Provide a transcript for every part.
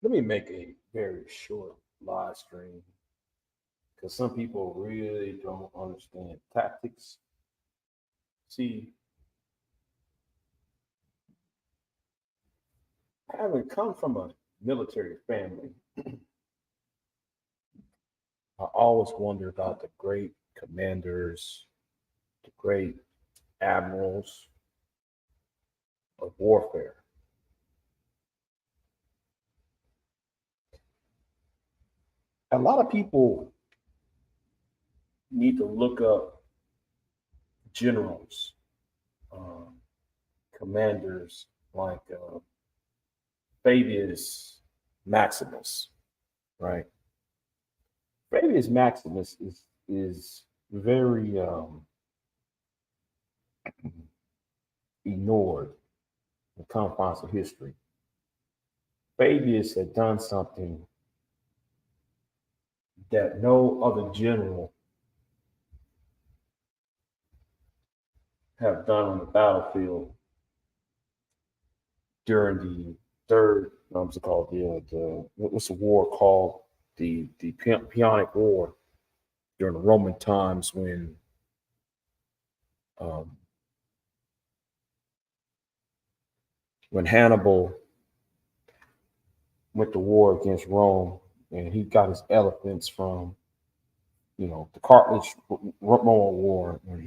Let me make a very short live stream because some people really don't understand tactics. See, having come from a military family, I always wonder about the great commanders, the great admirals of warfare. A lot of people need to look up generals, um, commanders like Fabius Maximus, right? Fabius Maximus is very ignored in the confines of history. Fabius had done something that no other general have done on the battlefield during the third, what's it called? What's the war called? The Peonic War during the Roman times um, when Hannibal went to war against Rome, and he got his elephants from the Carthage Roman War, and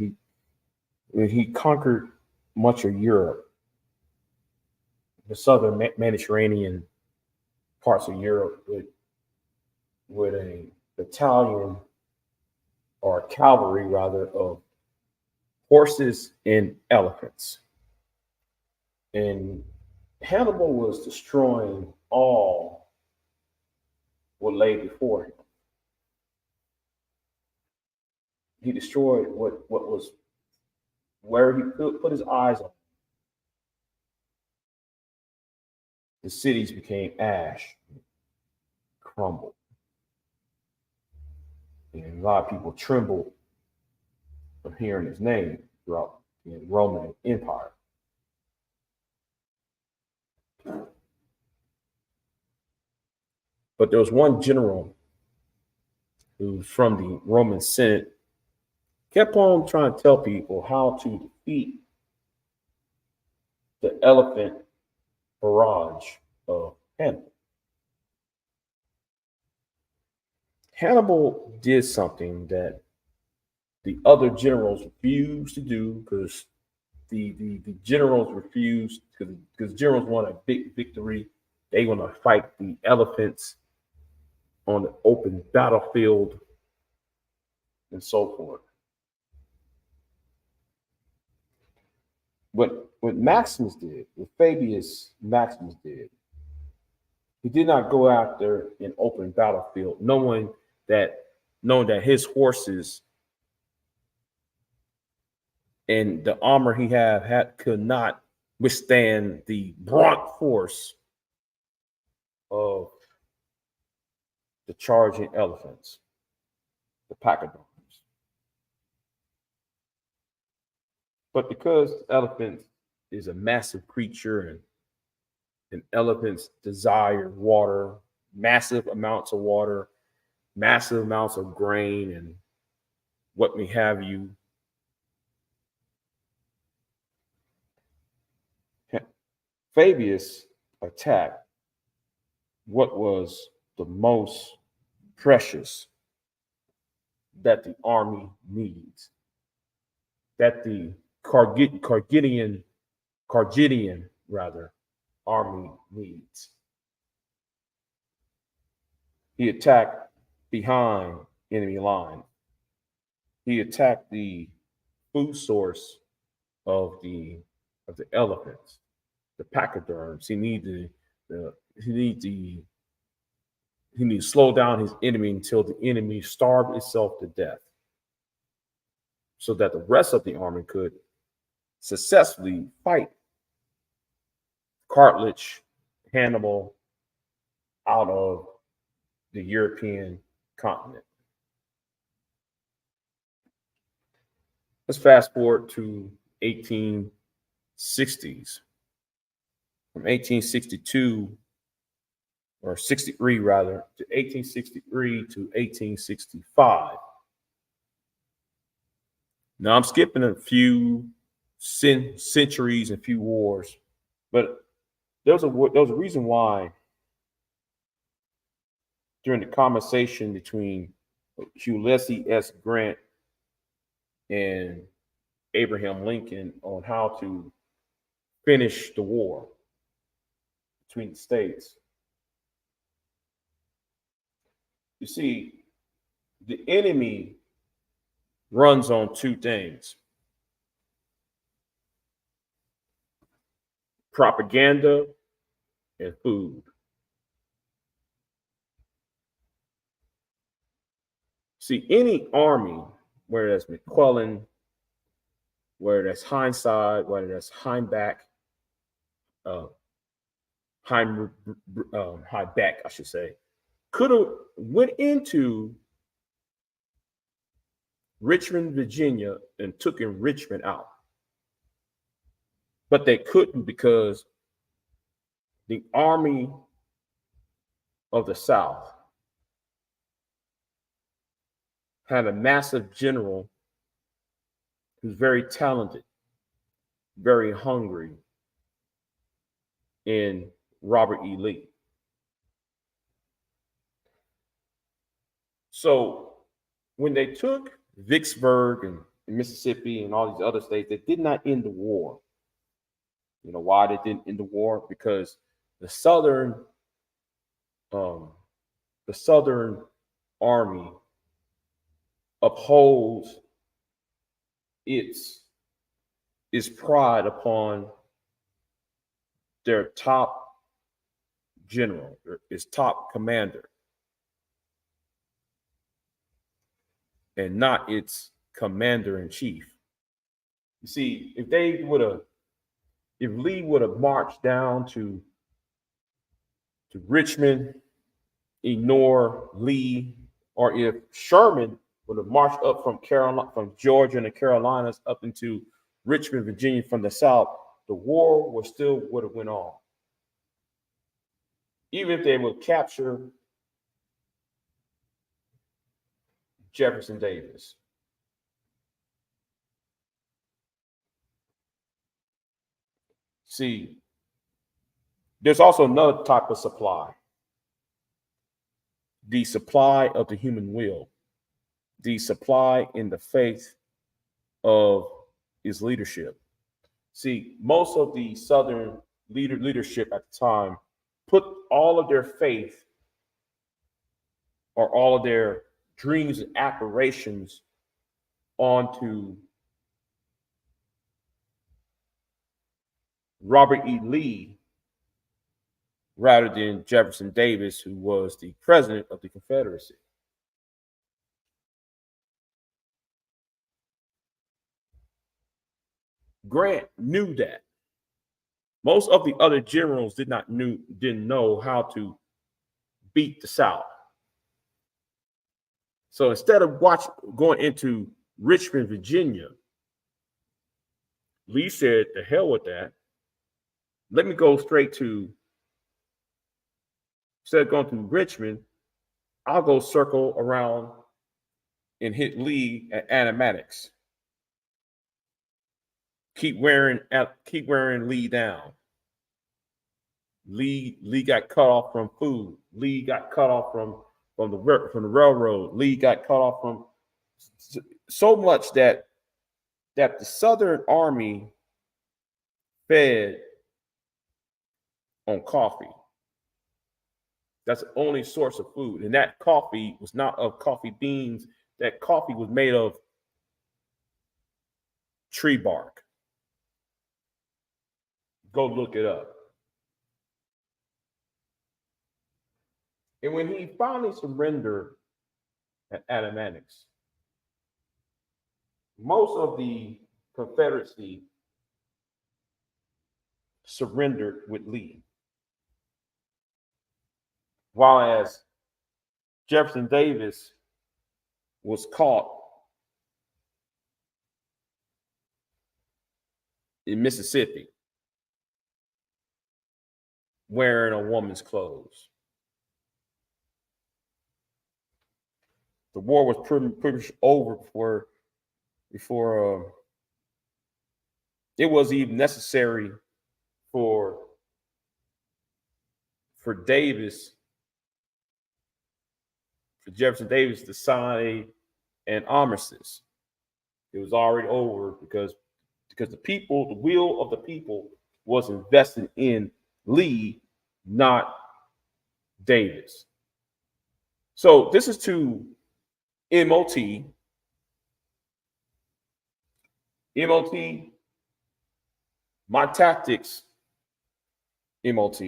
he conquered much of Europe, the southern Mediterranean parts of Europe with a battalion or cavalry rather of horses and elephants. And Hannibal was destroying all what lay before him. He destroyed what was where he put his eyes on. The cities became ash, crumbled. And a lot of people trembled from hearing his name throughout the Roman Empire. But there was one general who, from the Roman Senate, kept on trying to tell people how to defeat the elephant barrage of Hannibal. Hannibal did something that the other generals refused to do because the generals refused because generals want a big victory. They want to fight the elephants on the open battlefield and so forth. What Maximus did, what Fabius Maximus did, he did not go after an open battlefield, that knowing that his horses and the armor he had could not withstand the brunt force of the charging elephants, the pachyderms. But because elephants is a massive creature and elephants desire water, massive amounts of water, massive amounts of grain, and what may have you, Fabius attacked what was the most precious that the army needs, that the Cargidian rather army needs. He attacked behind enemy line. He attacked the food source of the elephants, the pachyderms. He needs to slow down his enemy until the enemy starved itself to death, so that the rest of the army could successfully fight Carthage, Hannibal out of the European continent. Let's fast forward to 1860s. From 1862 or 63 rather, to 1863 to 1865. Now I'm skipping a few centuries and few wars, but there was a reason why during the conversation between Ulysses S. Grant and Abraham Lincoln on how to finish the war between the states. You see, the enemy runs on two things: propaganda and food. See, any army, whether that's McClellan, whether that's Hindsight, whether that's Hindback, uh, Highback, I should say, could have went into Richmond, Virginia, and took in Richmond out, but they couldn't because the Army of the South had a massive general who's very talented, very hungry, in Robert E. Lee. So when they took Vicksburg and Mississippi and all these other states, they did not end the war. You know why they didn't end the war? Because the um, the Southern Army upholds its pride upon their top general, its top commander, and not its commander in chief. You see, if Lee would have marched down to Richmond, ignore Lee, or if Sherman would have marched up from Georgia and the Carolinas up into Richmond, Virginia from the south, the war would have went on. Even if they would capture Jefferson Davis. See, there's also another type of supply: the supply of the human will, the supply in the faith of his leadership. See, most of the Southern leadership at the time put all of their faith or all of their dreams and aspirations onto Robert E. Lee rather than Jefferson Davis, who was the president of the Confederacy. Grant knew that. Most of the other generals didn't know how to beat the South. So instead of going into Richmond, Virginia, Lee said, "The hell with that. Let me go straight to, instead of going to Richmond, I'll go circle around and hit Lee at Appomattox. Keep wearing Lee down." Lee got cut off from food. Lee got cut off from the railroad. Lee got cut off from so much that the Southern Army fed on coffee. That's the only source of food. And that coffee was not of coffee beans. That coffee was made of tree bark. Go look it up. And when he finally surrendered at Appomattox, most of the Confederacy surrendered with Lee, while as Jefferson Davis was caught in Mississippi wearing a woman's clothes. The war was pretty much over before it was even necessary for Davis, for Jefferson Davis to sign an armistice. It was already over because the people, the will of the people, was invested in Lee, not Davis. So this is to MOT. MOT, my tactics, MOT.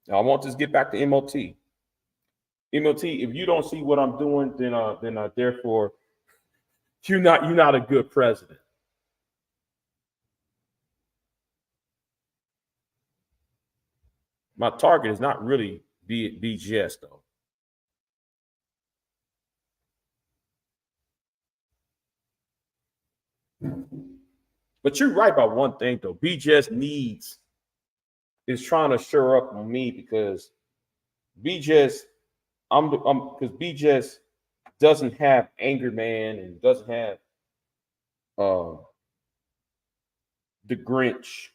Now, I want to get back to MOT. MOT, if you don't see what I'm doing, then therefore you're not a good president. My target is not really BGS though. But you're right about one thing though. BGS is trying to shore up on me because BGS, because BGS doesn't have Angry Man and doesn't have the Grinch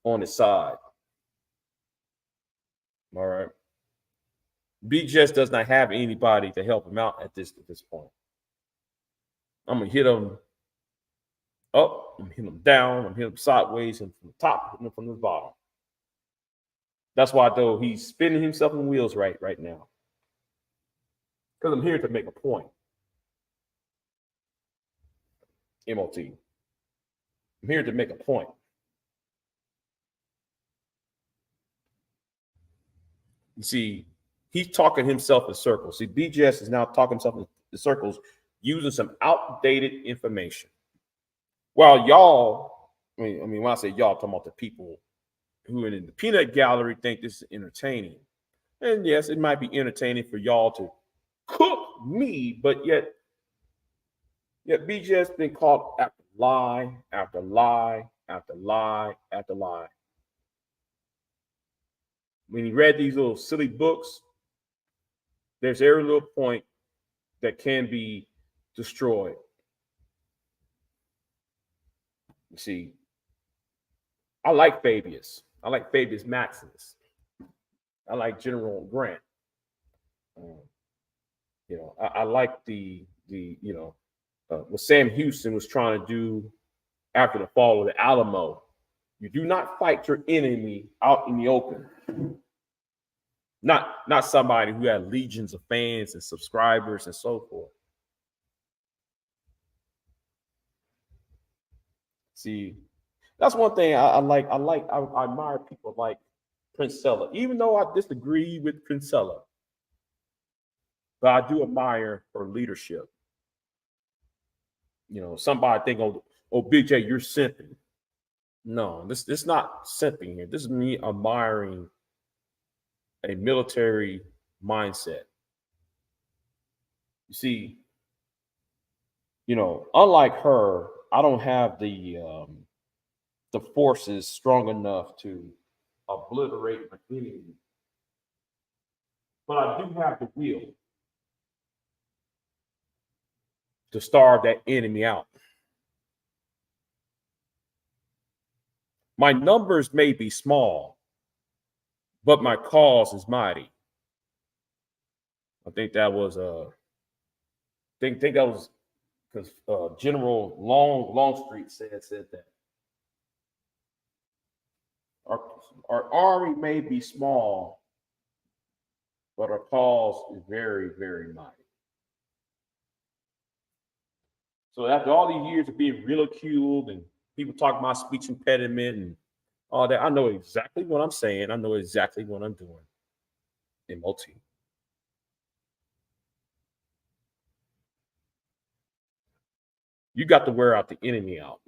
on his side. All right. BGS does not have anybody to help him out at this point. I'm gonna hit him up, I'm hitting him down, I'm hitting him sideways, and from the top, hitting him from the bottom. That's why though he's spinning himself in wheels right now. Because I'm here to make a point. MOT. I'm here to make a point. You see, he's talking himself in circles. See, BGS is now talking himself in circles using some outdated information. While y'all, I mean, when I say y'all, I'm talking about the people who are in the peanut gallery think this is entertaining. And yes, it might be entertaining for y'all to cook me, but yet BGS been caught after lie, after lie, after lie, after lie. When he read these little silly books, there's every little point that can be destroyed. You see, I like Fabius. I like Fabius Maximus. I like General Grant. I like the what Sam Houston was trying to do after the fall of the Alamo. You do not fight your enemy out in the open. Not somebody who had legions of fans and subscribers and so forth. See, that's one thing I admire people like Princella, even though I disagree with Princella, but I do admire her leadership. Somebody think, oh, Big J, you're simping. No, this not simping here. This is me admiring a military mindset. You see, unlike her, I don't have the forces strong enough to obliterate my enemy, but I do have the will to starve that enemy out. My numbers may be small, but my cause is mighty. I think that was think that was because General Longstreet said that our army may be small, but our cause is very, very mighty. So after all these years of being ridiculed and people talk about speech impediment and all that, I know exactly what I'm saying. I know exactly what I'm doing. MOT. You got to wear out the enemy out.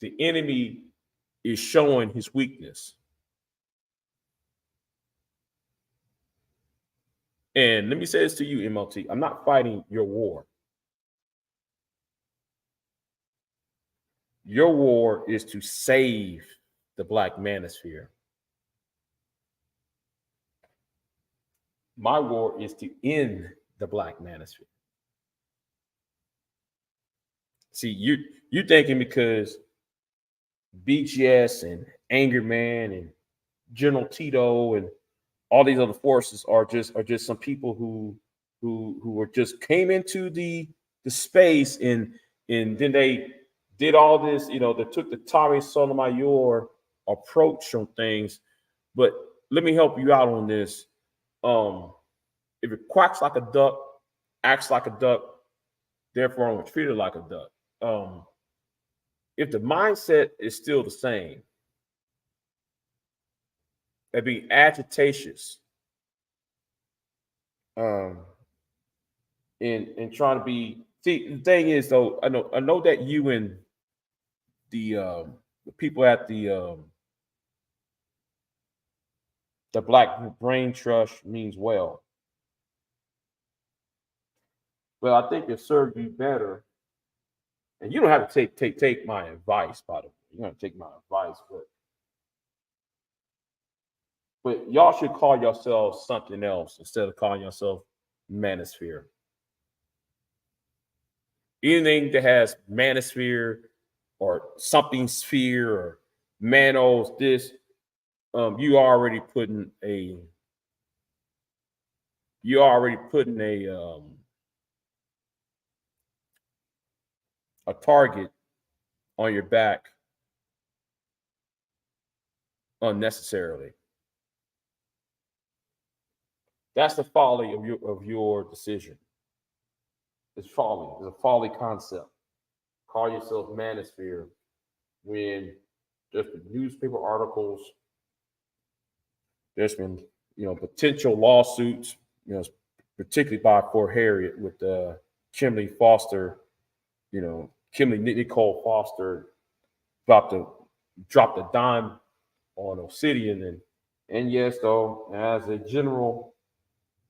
The enemy is showing his weakness. And let me say this to you, MLT. I'm not fighting your war. Your war is to save the Black manosphere. My war is to end the black manosphere. See, you thinking because BGS and Anger Man and General Tito and all these other forces are just some people who were just came into the space and then they did all this, they took the Tommy Sotomayor approach on things. But let me help you out on this. Um, if it quacks like a duck, acts like a duck, therefore I'm treated like a duck. If the mindset is still the same, and being agitacious, um, and trying to be. See, the thing is though, I know that you and the people at the Black Brain Trust means well, but I think it served you better. And you don't have to take my advice, by the way. You don't have to take my advice, but y'all should call yourselves something else instead of calling yourself Manosphere. Anything that has Manosphere or something sphere or Manos this, you already putting a target on your back unnecessarily. That's the folly of your decision. It's folly. It's a folly concept. Call yourself Manosphere when there's been newspaper articles, there's been potential lawsuits, particularly by Fort Harriet with Kimberly Foster, Kimberly Nicole Foster dropped a dime on Obsidian, and yes, though, as a general,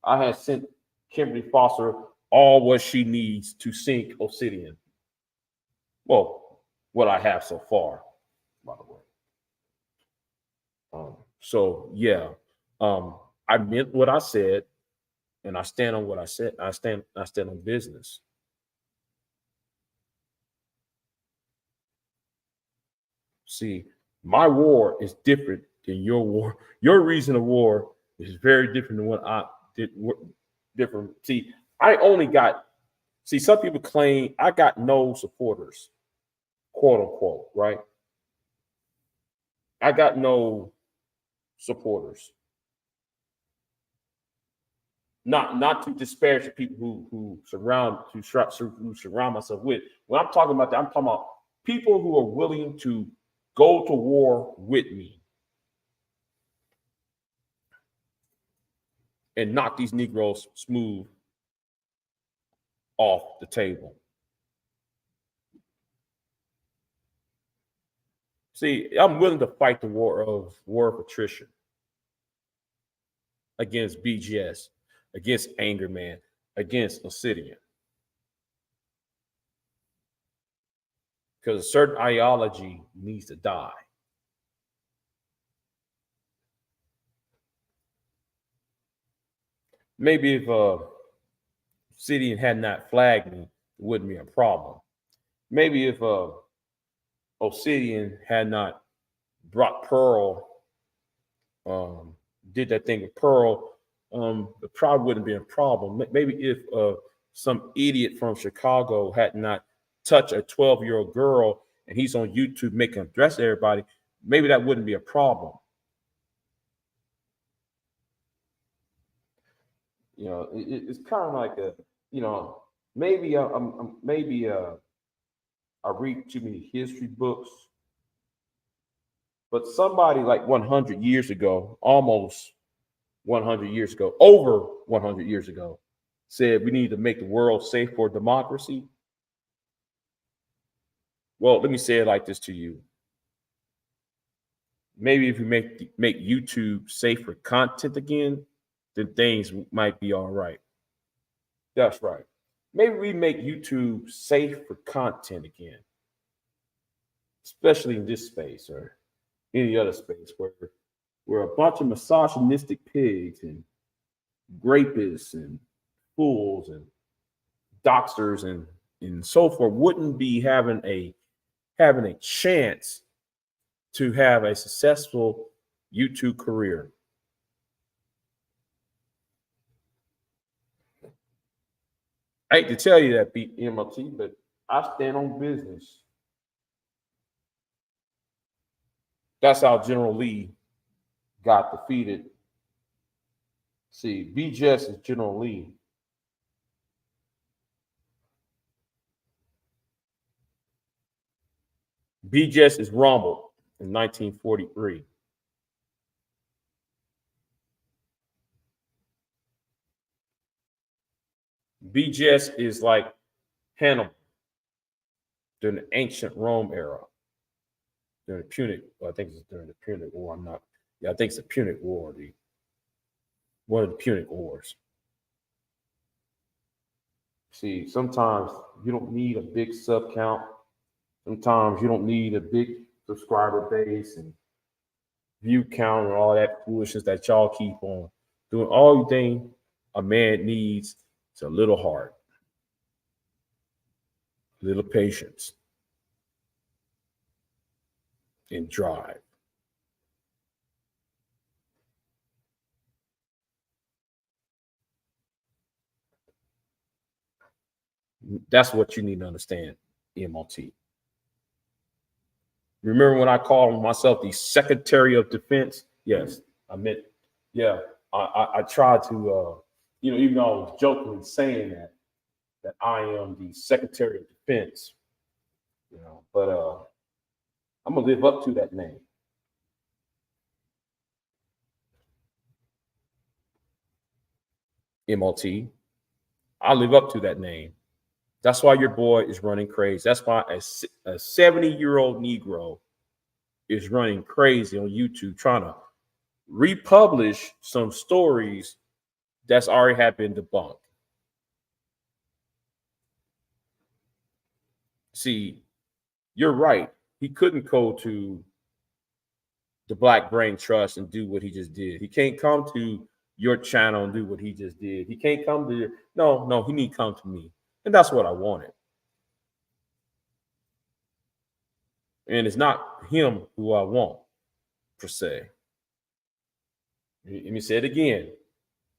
I had sent Kimberly Foster all what she needs to sink Obsidian. Well, what I have so far, by the way. So yeah, I meant what I said, and I stand on what I said. I stand on business. See, my war is different than your war. Your reason of war is very different than what I did. Different. See, I only got. See, some people claim I got no supporters, quote unquote, right? I got no supporters. Not to disparage the people who surround myself with. When I'm talking about that, I'm talking about people who are willing to go to war with me and knock these Negroes smooth off the table. See, I'm willing to fight the war of attrition against BGS, against Anger Man, against Obsidian. Because a certain ideology needs to die. Maybe if Obsidian had not flagged me, it wouldn't be a problem. Maybe if Obsidian had not brought Pearl, um, did that thing with Pearl, it probably wouldn't be a problem. Maybe if some idiot from Chicago had not touched a 12-year-old girl and he's on YouTube making him dress everybody, maybe that wouldn't be a problem. It's kind of like maybe I read too many history books, but somebody like 100 years ago, almost 100 years ago, over 100 years ago, said we need to make the world safe for democracy. Well, let me say it like this to you. Maybe if you make YouTube safe for content again, then things might be all right. That's right. Maybe we make YouTube safe for content again, especially in this space or any other space where we're a bunch of misogynistic pigs and rapists and fools and doxers and so forth wouldn't be having a chance to have a successful YouTube career. I hate to tell you that, MLT, but I stand on business. That's how General Lee got defeated. See, BGS is General Lee. BGS is Rommel in 1943. BGS is like Hannibal during the ancient Rome era, during the Punic. Well, I think it's during the Punic War. I'm not. Yeah, I think it's the Punic War, one of the Punic Wars. See, sometimes you don't need a big sub count. Sometimes you don't need a big subscriber base and view count and all that foolishness that y'all keep on doing. All you think a man needs is a little heart, a little patience, and drive. That's what you need to understand, MLT. Remember when I called myself the Secretary of Defense? Yes, I meant, yeah, I tried to, even though I was jokingly saying that I am the Secretary of Defense, but I'm gonna live up to that name. MLT. I live up to that name. That's why your boy is running crazy. That's why a 70-year-old Negro is running crazy on YouTube trying to republish some stories that's already have been debunked. See, you're right. He couldn't go to the Black Brain Trust and do what he just did. He can't come to your channel and do what he just did. He can't come to no, he need to come to me. And that's what I wanted. And it's not him who I want, per se. Let me say it again.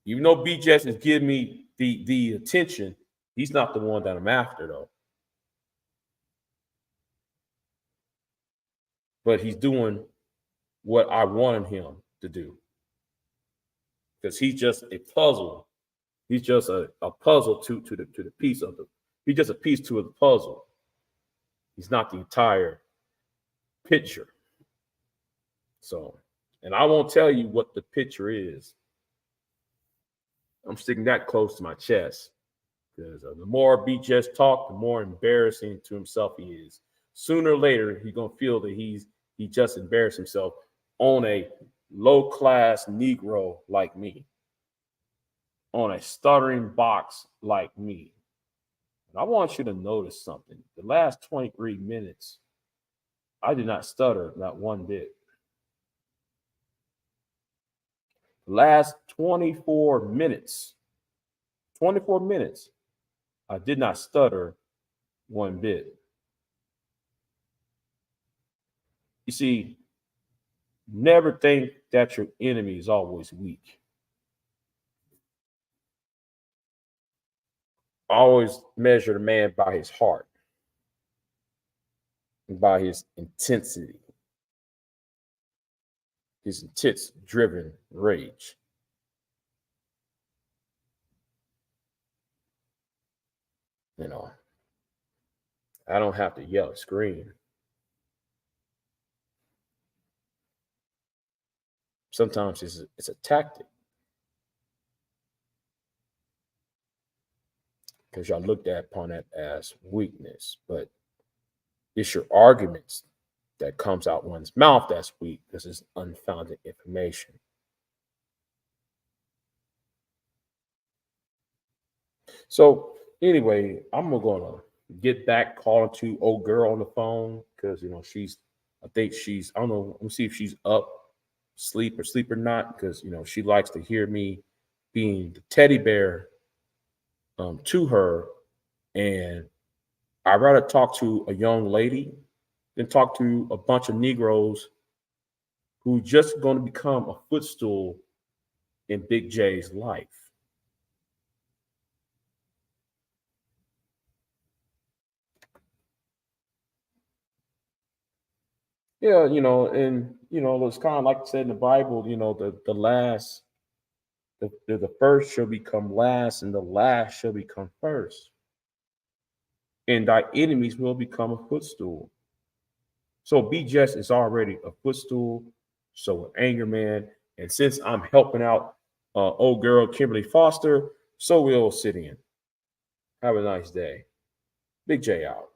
Even though BJS is giving me the attention, he's not the one that I'm after, though. But he's doing what I wanted him to do. Because he's just a puzzle. He's just a puzzle to the piece of the. He's just a piece to the puzzle. He's not the entire picture. So, and I won't tell you what the picture is. I'm sticking that close to my chest because the more BJS talk, the more embarrassing to himself he is. Sooner or later, he's gonna feel that he just embarrassed himself on a low class Negro like me, on a stuttering box like me. And I want you to notice something. The last 23 minutes, I did not stutter, not one bit. The last 24 minutes, I did not stutter one bit. You see, never think that your enemy is always weak. Always measure the man by his heart and by his intensity, his intense driven rage. I don't have to yell and scream. Sometimes it's a tactic. Because y'all looked at upon that as weakness, but it's your arguments that comes out one's mouth that's weak because it's unfounded information. So anyway, I'm gonna get back calling to old girl on the phone because I don't know, let me see if she's up, sleep or not, because she likes to hear me being the teddy bear to her. And I'd rather talk to a young lady than talk to a bunch of Negroes who just going to become a footstool in Big J's life. Yeah, and it's kind of like it said in the Bible, the last, the first shall become last, and the last shall become first, and thy enemies will become a footstool. So Be Just is already a footstool. So Anger Man, and since I'm helping out old girl Kimberly Foster, so we'll sit in. Have a nice day. Big J out.